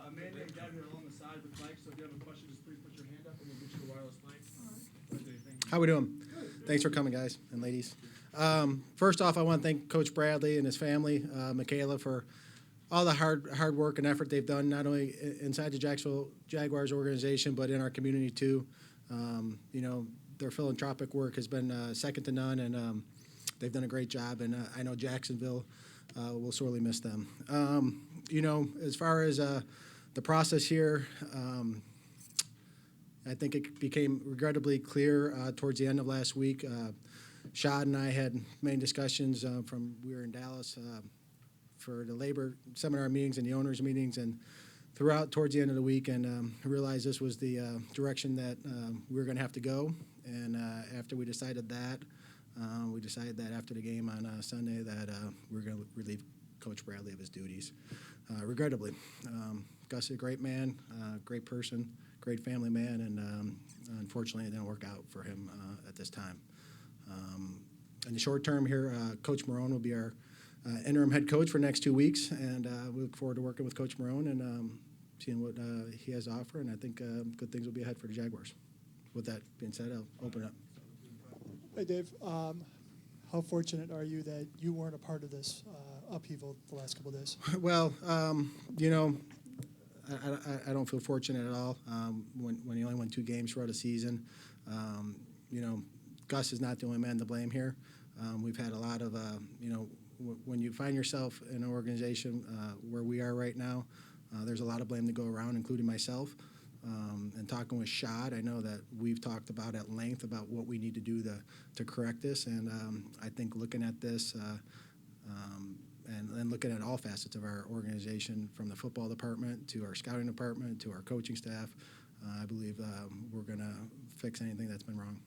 a man named Dad here along the side with Mike, so if you have a question, just please put your hand up and we'll get you the wireless mic. How we doing? Thanks for coming, guys and ladies. First off, I want to thank Coach Bradley and his family, Michaela, for all the hard work and effort they've done, not only inside the Jacksonville Jaguars organization, but in our community too. Their philanthropic work has been second to none, and they've done a great job, and I know Jacksonville will sorely miss them. As far as the process here, I think it became regrettably clear towards the end of last week. Shad and I had many discussions we were in Dallas for the labor seminar meetings and the owners meetings, and throughout towards the end of the week, and realized this was the direction that we were going to have to go. And after we decided that after the game on Sunday that we were going to relieve Coach Bradley of his duties, regrettably. Gus is a great man, great person, great family man, and unfortunately it didn't work out for him at this time. In the short term here, Coach Marone will be our interim head coach for the next 2 weeks, and we look forward to working with Coach Marone and seeing what he has to offer, and I think good things will be ahead for the Jaguars. With that being said, I'll open it up. Hey, Dave. How fortunate are you that you weren't a part of this upheaval the last couple of days? Well, I don't feel fortunate at all when you only won 2 games throughout a season. Gus is not the only man to blame here. We've had a lot of, when you find yourself in an organization where we are right now, there's a lot of blame to go around, including myself. And talking with Shad, I know that we've talked about at length about what we need to do to correct this. And I think looking at this and looking at all facets of our organization, from the football department to our scouting department to our coaching staff, I believe we're going to fix anything that's been wrong.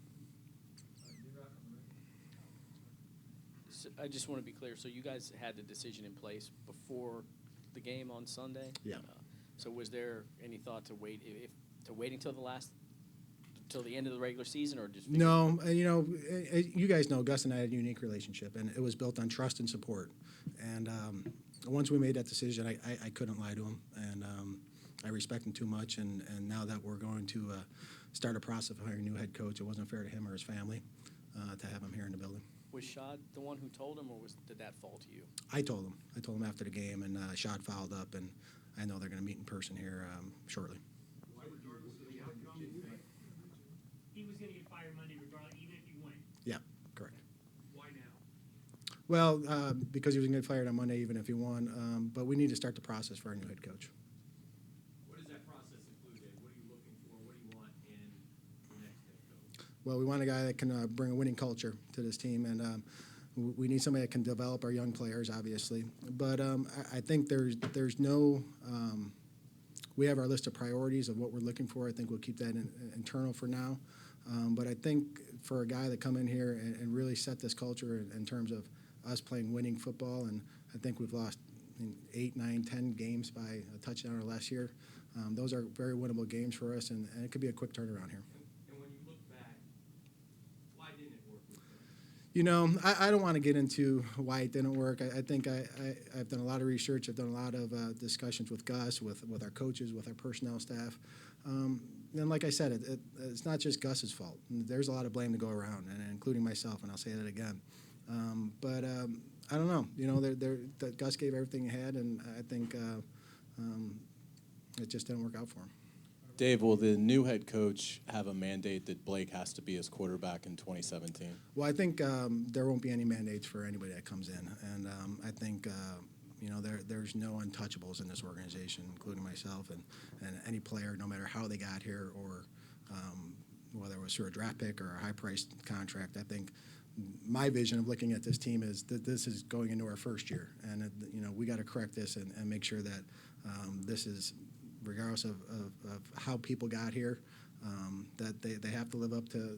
So I just want to be clear. So you guys had the decision in place before the game on Sunday? Yeah. So was there any thought to wait until till the end of the regular season, or just No, you guys know Gus and I had a unique relationship, and it was built on trust and support. And once we made that decision, I couldn't lie to him, and I respect him too much. And now that we're going to start a process of hiring a new head coach, it wasn't fair to him or his family to have him here in the building. Was Shad the one who told him, or did that fall to you? I told him. I told him after the game, and Shad followed up, and I know they're going to meet in person here shortly. He was going to get fired Monday regardless, even if you win. Yeah, correct. Why now? Well, because he was going to get fired on Monday even if he won, but we need to start the process for our new head coach. What does that process include, Dave? What are you looking for? What do you want in the next head coach? Well, we want a guy that can bring a winning culture to this team, and we need somebody that can develop our young players, obviously. But I think there's no we have our list of priorities of what we're looking for. I think we'll keep that internal for now. But I think for a guy to come in here and really set this culture in terms of us playing winning football, and I think we've lost 8, 9, 10 games by a touchdown or less here. Those are very winnable games for us, and it could be a quick turnaround here. And when you look back, why didn't it work with them? I don't want to get into why it didn't work. I think I've done a lot of research. I've done a lot of discussions with Gus, with our coaches, with our personnel staff. And like I said, it's not just Gus's fault. There's a lot of blame to go around, and including myself, and I'll say that again. But I don't know. That Gus gave everything he had, and I think it just didn't work out for him. Dave, will the new head coach have a mandate that Blake has to be his quarterback in 2017? Well, I think there won't be any mandates for anybody that comes in, and I think there's no untouchables in this organization, including myself and any player, no matter how they got here or whether it was through a draft pick or a high-priced contract. I think my vision of looking at this team is that this is going into our first year, and we got to correct this and make sure that this is, regardless of how people got here, that they have to live up to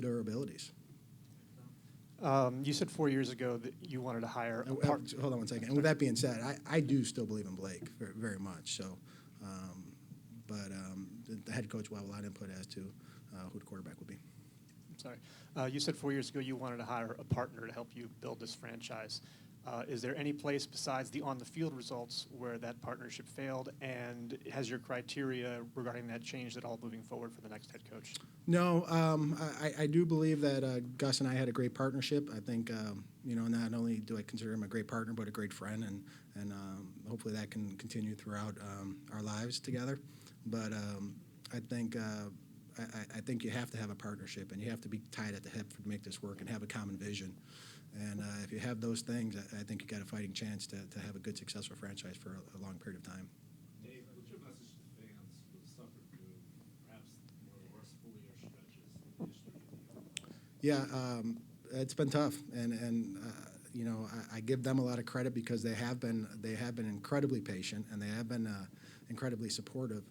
their abilities. You said 4 years ago that you wanted to hire a Hold on one second. And with that being said, I do still believe in Blake very, very much. So, but the head coach will have a lot of input as to who the quarterback will be. I'm sorry. You said 4 years ago you wanted to hire a partner to help you build this franchise. Is there any place besides the on-the-field results where that partnership failed? And has your criteria regarding that changed at all moving forward for the next head coach? No, I do believe that Gus and I had a great partnership. I think, not only do I consider him a great partner, but a great friend, and hopefully that can continue throughout our lives together. But I think you have to have a partnership, and you have to be tied at the hip to make this work and have a common vision. And if you have those things, I think you got a fighting chance to have a good, successful franchise for a long period of time. Dave, what's your message to fans who have suffered through perhaps one of the worst four-year stretches in the history of the NFL? Yeah, it's been tough, and I give them a lot of credit because they have been incredibly patient, and they have been incredibly supportive,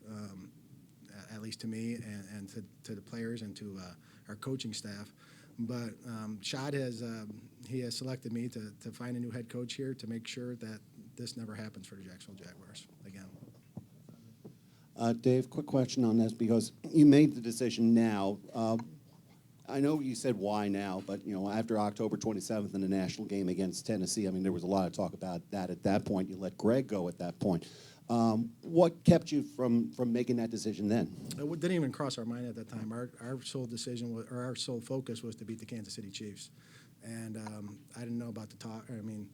at least to me and to the players and to our coaching staff. But Shad has selected me to find a new head coach here to make sure that this never happens for the Jacksonville Jaguars again. Dave, quick question on this because you made the decision now. I know you said why now, but after October 27th in the national game against Tennessee, I mean there was a lot of talk about that at that point. You let Greg go at that point. What kept you from making that decision then? It didn't even cross our mind at that time. Our sole decision was, or our sole focus was to beat the Kansas City Chiefs, and I didn't know about the talk. I mean,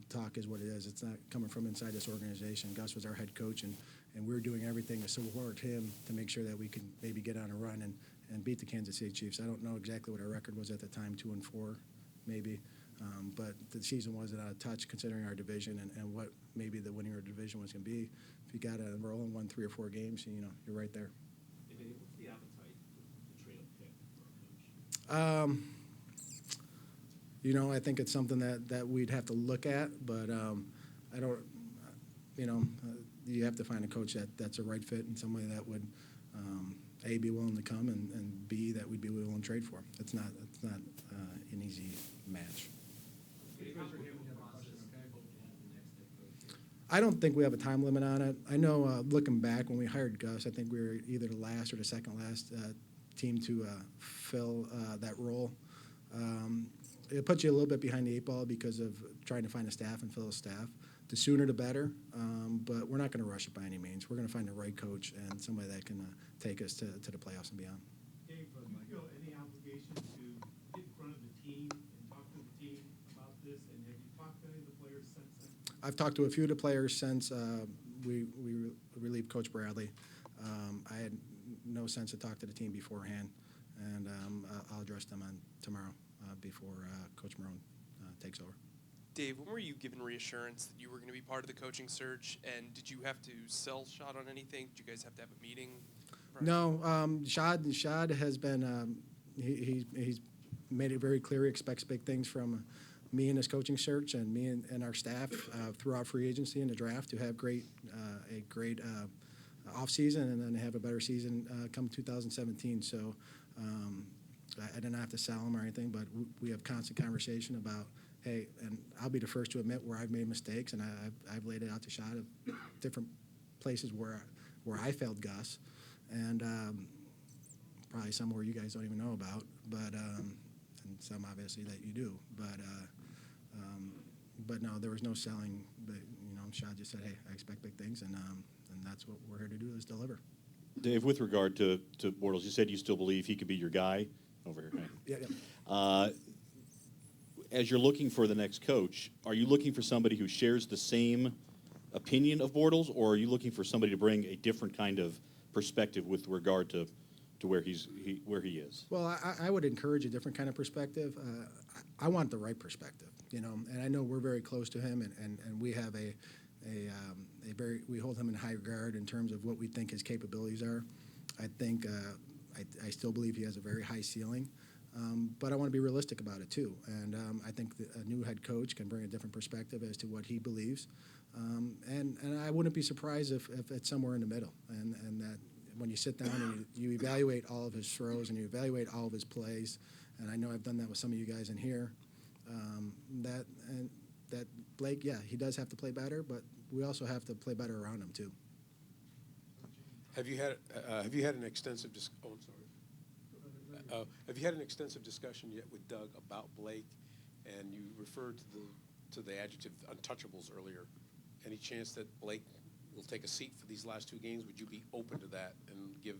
talk is what it is. It's not coming from inside this organization. Gus was our head coach, and we were doing everything to support him to make sure that we could maybe get on a run and beat the Kansas City Chiefs. I don't know exactly what our record was at the time, 2-4, maybe. But the season wasn't out of touch considering our division and what maybe the winning of the division was going to be. If you got a roll and won 3 or 4 games, you're right there. What's the appetite to trade a pick for a coach? I think it's something that we'd have to look at, but I don't, you have to find a coach that's a right fit and somebody that would, A, be willing to come, and B, that we'd be willing to trade for. It's not an easy match. I don't think we have a time limit on it. I know looking back when we hired Gus, I think we were either the last or the second last team to fill that role. It puts you a little bit behind the 8 ball because of trying to find a staff and fill a staff. The sooner the better, but we're not going to rush it by any means. We're going to find the right coach and somebody that can take us to the playoffs and beyond. Dave, do you feel any obligation to get in front of the team and talk to the team about this? And have you talked to any of the players since then? I've talked to a few of the players since we relieved Coach Bradley. I had no sense to talk to the team beforehand, and I'll address them on tomorrow before Coach Marone takes over. Dave, when were you given reassurance that you were going to be part of the coaching search, and did you have to sell Shad on anything? Did you guys have to have a meeting? No, Shad has been he's made it very clear he expects big things from me in his coaching search and me and our staff throughout free agency and the draft to have a great off season and then have a better season come 2017. So I didn't have to sell him or anything, but we have constant conversation about, hey, and I'll be the first to admit where I've made mistakes, and I've laid it out to Shad of different places where I failed Gus, and probably some where you guys don't even know about, but and some obviously that you do, but no, there was no selling. But Shad just said, hey, I expect big things, and that's what we're here to do is deliver. Dave, with regard to Bortles, you said you still believe he could be your guy over here. Right? Yeah. As you're looking for the next coach, are you looking for somebody who shares the same opinion of Bortles, or are you looking for somebody to bring a different kind of perspective with regard to where he is? Well, I would encourage a different kind of perspective. I want the right perspective, and I know we're very close to him, and we have we hold him in high regard in terms of what we think his capabilities are. I think I still believe he has a very high ceiling. But I want to be realistic about it, too. And I think a new head coach can bring a different perspective as to what he believes. And I wouldn't be surprised if it's somewhere in the middle. And that when you sit down and you evaluate all of his throws and you evaluate all of his plays, and I know I've done that with some of you guys in here, that Blake, yeah, he does have to play better, but we also have to play better around him, too. Have you had an extensive have you had an extensive discussion yet with Doug about Blake? And you referred to to the adjective untouchables earlier. Any chance that Blake will take a seat for these last 2 games? Would you be open to that and give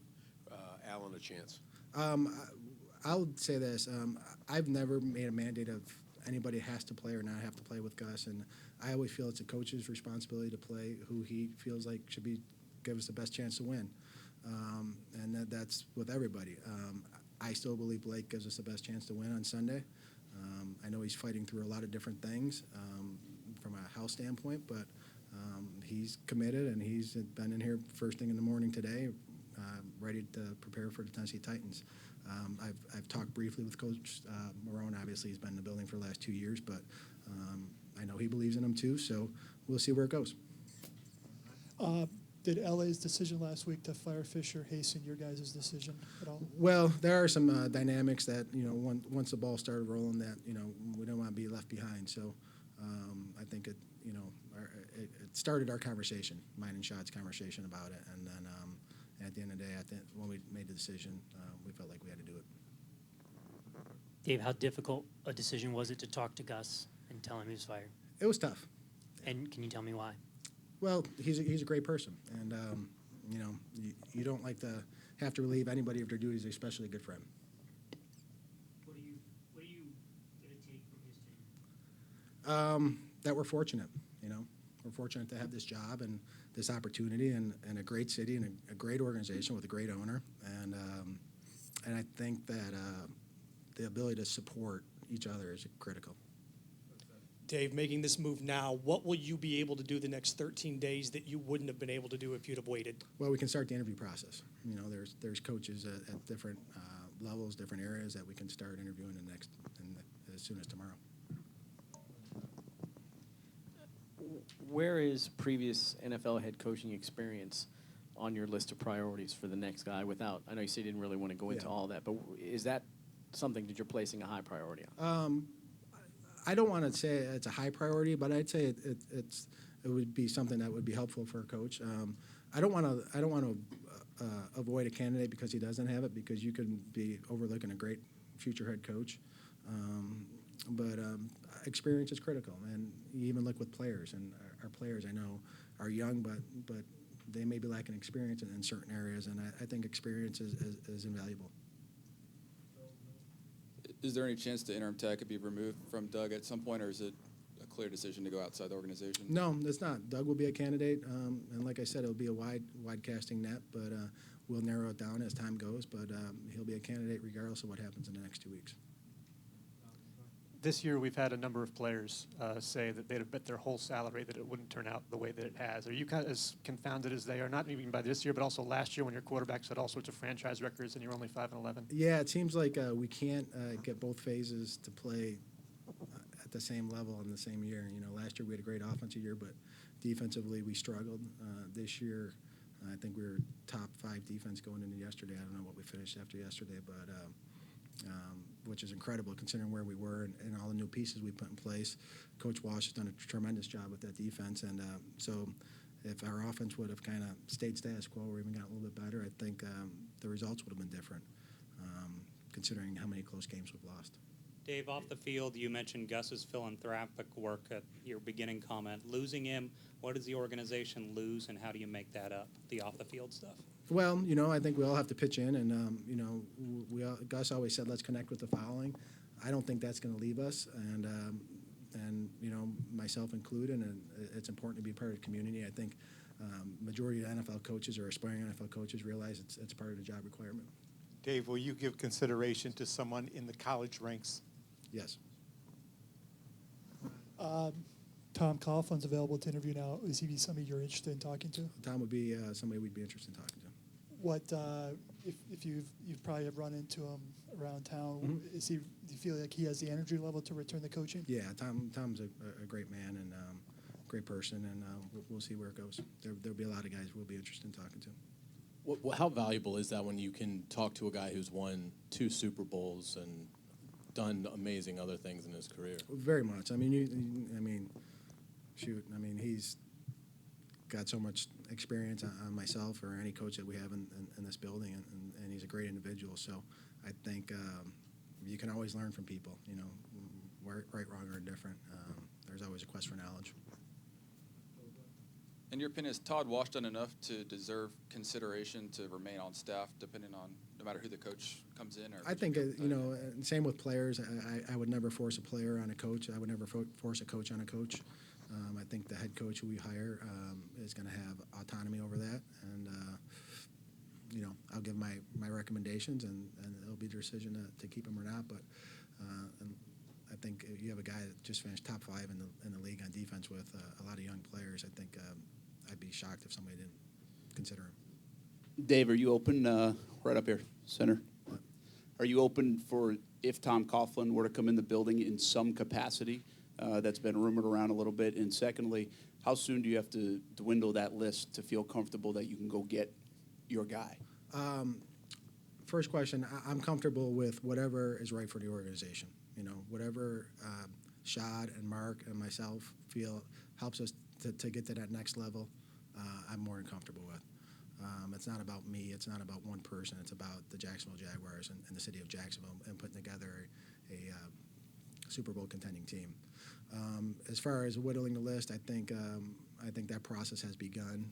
Allen a chance? I'll say this. I've never made a mandate of anybody has to play or not have to play with Gus, and I always feel it's a coach's responsibility to play who he feels like should give us the best chance to win, and that's with everybody. I still believe Blake gives us the best chance to win on Sunday. I know he's fighting through a lot of different things from a health standpoint, but he's committed, and he's been in here first thing in the morning today, ready to prepare for the Tennessee Titans. I've talked briefly with Coach Marone. Obviously, he's been in the building for the last 2 years, but I know he believes in him too, so we'll see where it goes. Did LA's decision last week to fire Fisher hasten your guys' decision at all? Well, there are some dynamics that, once the ball started rolling that, we don't want to be left behind. So I think it started our conversation, mine and Shad's conversation about it. And then at the end of the day, I think when we made the decision, we felt like we had to do it. Dave, how difficult a decision was it to talk to Gus and tell him he was fired? It was tough. And can you tell me why? Well, he's a great person, and you don't like to have to relieve anybody of their duties, especially a good friend. What are you gonna take from his tenure? That we're fortunate, we're fortunate to have this job and this opportunity and a great city and a great organization with a great owner, and I think that the ability to support each other is critical. Dave, making this move now, what will you be able to do the next 13 days that you wouldn't have been able to do if you'd have waited? Well, we can start the interview process. There's coaches at different levels, different areas that we can start interviewing as soon as tomorrow. Where is previous NFL head coaching experience on your list of priorities for the next guy? I know you said you didn't really want to go into all that, but is that something that you're placing a high priority on? I don't want to say it's a high priority, but I'd say it would be something that would be helpful for a coach. I don't want to avoid a candidate because he doesn't have it, because you can be overlooking a great future head coach. But experience is critical, and you even look with players, and our players I know are young, but they may be lacking experience in certain areas, and I think experience is invaluable. Is there any chance the interim tag could be removed from Doug at some point, or is it a clear decision to go outside the organization? No, it's not. Doug will be a candidate, and like I said, it'll be a wide casting net, but we'll narrow it down as time goes, but he'll be a candidate regardless of what happens in the next 2 weeks. This year, we've had a number of players say that they'd have bet their whole salary that it wouldn't turn out the way that it has. Are you kind of as confounded as they are, not even by this year, but also last year when your quarterbacks had all sorts of franchise records and you're only 5-11? Yeah, it seems like we can't get both phases to play at the same level in the same year. Last year we had a great offensive year, but defensively we struggled. This year, I think we were top 5 defense going into yesterday. I don't know what we finished after yesterday, but which is incredible considering where we were and all the new pieces we put in place. Coach Walsh has done a tremendous job with that defense, and so if our offense would have kind of stayed status quo or even got a little bit better, I think the results would have been different, considering how many close games we've lost. Dave, off the field, you mentioned Gus's philanthropic work at your beginning comment. Losing him, what does the organization lose, and how do you make that up, the off-the-field stuff? Well, I think we all have to pitch in, and Gus always said, let's connect with the following. I don't think that's going to leave us, and myself included, and it's important to be part of the community. I think majority of NFL coaches or aspiring NFL coaches realize it's part of the job requirement. Dave, will you give consideration to someone in the college ranks? Yes. Tom Coughlin's available to interview now. Is he somebody you're interested in talking to? Tom would be somebody we'd be interested in talking to. What if you've probably have run into him around town? Mm-hmm. Do you feel like he has the energy level to return the coaching? Yeah, Tom's a great man and great person, and we'll see where it goes. There'll be a lot of guys we'll be interested in talking to. How valuable is that when you can talk to a guy who's won 2 Super Bowls and done amazing other things in his career? Very much. He's got so much experience on myself or any coach that we have in this building, and he's a great individual. So I think you can always learn from people, right, wrong, or indifferent. there's always a quest for knowledge. In your opinion, is Todd Wash done enough to deserve consideration to remain on staff, depending on no matter who the coach comes in? Or I think, same with players. I would never force a player on a coach. I would never force a coach on a coach. I think the head coach who we hire is going to have autonomy over that. And, I'll give my recommendations, and it'll be their decision to keep him or not. But and I think you have a guy that just finished top 5 in the league on defense with a lot of young players. I think I'd be shocked if somebody didn't consider him. Dave, are you open, right up here, center? Are you open for if Tom Coughlin were to come in the building in some capacity? That's been rumored around a little bit. And secondly, how soon do you have to dwindle that list to feel comfortable that you can go get your guy? First question, I'm comfortable with whatever is right for the organization. Whatever Shad and Mark and myself feel helps us to get to that next level, I'm more than comfortable with. It's not about me. It's not about one person. It's about the Jacksonville Jaguars and the city of Jacksonville and putting together a Super Bowl contending team. As far as whittling the list, I think that process has begun.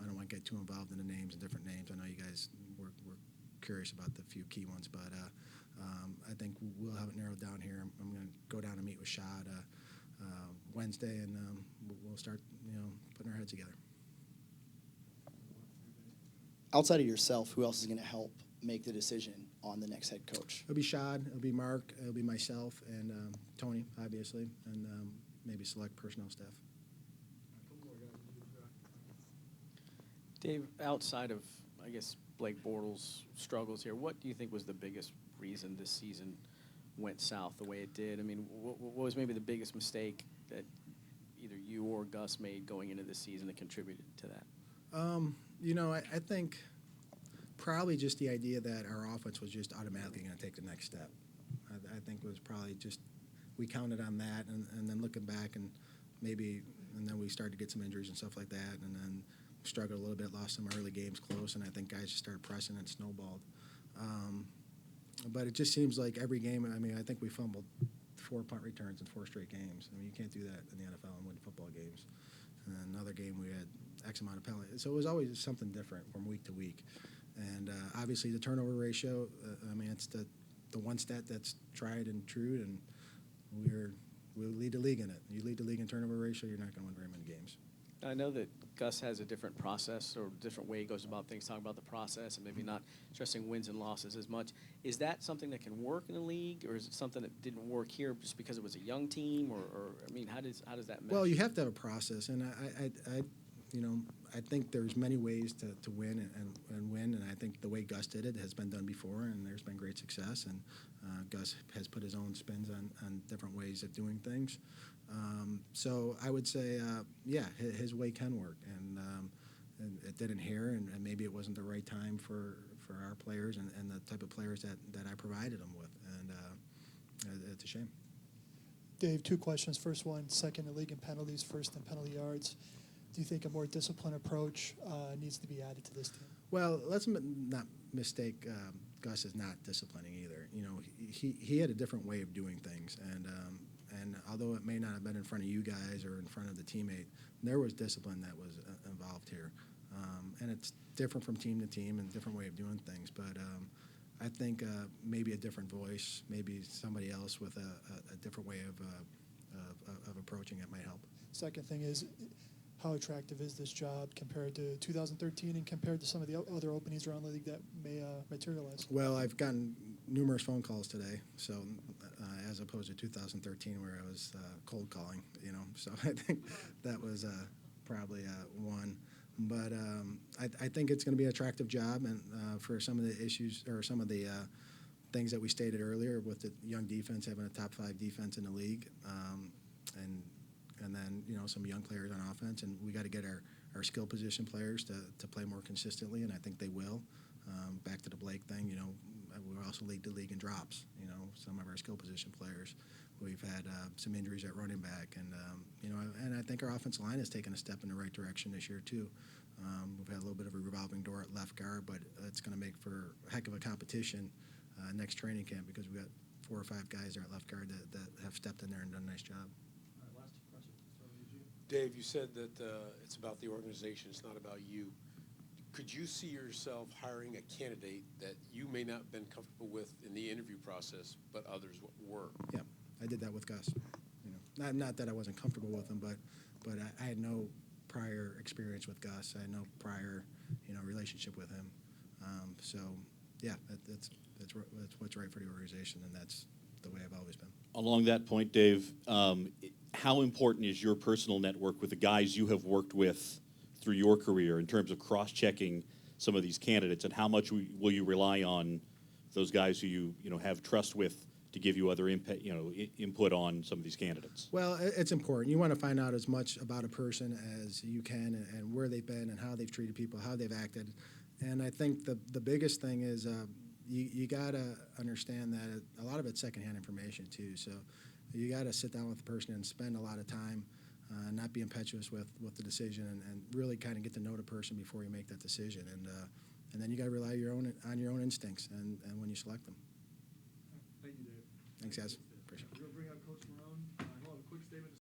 I don't want to get too involved in the names and different names. I know you guys were curious about the few key ones, but I think we'll have it narrowed down here. I'm going to go down and meet with Shad Wednesday, and we'll start, putting our heads together. Outside of yourself, who else is going to help make the decision on the next head coach? It'll be Shad, it'll be Mark, it'll be myself, and Tony, obviously, and maybe select personnel staff. Dave, outside of, I guess, Blake Bortles' struggles here, what do you think was the biggest reason this season went south the way it did? I mean, what was maybe the biggest mistake that either you or Gus made going into this season that contributed to that? I think probably just the idea that our offense was just automatically going to take the next step. I think it was probably just we counted on that, and then looking back and then we started to get some injuries and stuff like that, and then struggled a little bit, lost some early games close, and I think guys just started pressing and snowballed. But it just seems like every game, I think we fumbled 4 punt returns in 4 straight games. You can't do that in the NFL and win football games. And then another game we had X amount of penalties. So it was always something different from week to week. And obviously the turnover ratio, it's the one stat that's tried and true, and we lead the league in it. You lead the league in turnover ratio, you're not going to win very many games. I know that Gus has a different process or different way he goes about things, talking about the process and maybe not stressing wins and losses as much. Is that something that can work in the league, or is it something that didn't work here just because it was a young team, or how does that mesh? Well, you have to have a process, and I think there's many ways to win and win, and I think the way Gus did it has been done before, and there's been great success, and Gus has put his own spins on different ways of doing things. So I would say, his way can work, and it didn't here, and maybe it wasn't the right time for our players and the type of players that I provided them with, and it's a shame. Dave, 2 questions. First one, second in league in penalties, first in penalty yards. Do you think a more disciplined approach needs to be added to this team? Well, let's not mistake Gus is not disciplining either. He had a different way of doing things, and although it may not have been in front of you guys or in front of the teammate, there was discipline that was involved here. And it's different from team to team and different way of doing things. But I think maybe a different voice, maybe somebody else with a different way of approaching it might help. Second thing is, how attractive is this job compared to 2013 and compared to some of the other openings around the league that may materialize? Well, I've gotten numerous phone calls today, so as opposed to 2013 where I was cold calling, So I think that was probably one. But I think it's going to be an attractive job, and for some of the issues or some of the things that we stated earlier with the young defense, having a top 5 defense in the league, and then some young players on offense, and we got to get our skill position players to play more consistently, and I think they will. Back to the Blake thing, we also lead the league in drops. Some of our skill position players, we've had some injuries at running back, and and I think our offensive line has taken a step in the right direction this year too. We've had a little bit of a revolving door at left guard, but it's going to make for a heck of a competition next training camp because we got 4 or 5 guys there at left guard that have stepped in there and done a nice job. All right, last 2 questions. Dave, you said that it's about the organization, it's not about you. Could you see yourself hiring a candidate that you may not have been comfortable with in the interview process, but others were? Yeah, I did that with Gus. You know, not that I wasn't comfortable with him, but I had no prior experience with Gus. I had no prior, relationship with him. So, yeah, that's what's right for the organization, and that's the way I've always been. Along that point, Dave, how important is your personal network with the guys you have worked with through your career in terms of cross-checking some of these candidates, and how much will you rely on those guys who you have trust with to give you other input on some of these candidates? Well, it's important. You want to find out as much about a person as you can, and where they've been, and how they've treated people, how they've acted. And I think the biggest thing is you got to understand that a lot of it's secondhand information too. So you got to sit down with the person and spend a lot of time, not be impetuous with the decision, and really kind of get to know the person before you make that decision. And then you got to rely on your own instincts and when you select them. Thank you, Dave. Thanks, guys. Appreciate it. We'll bring out Coach Marone. He'll have a quick statement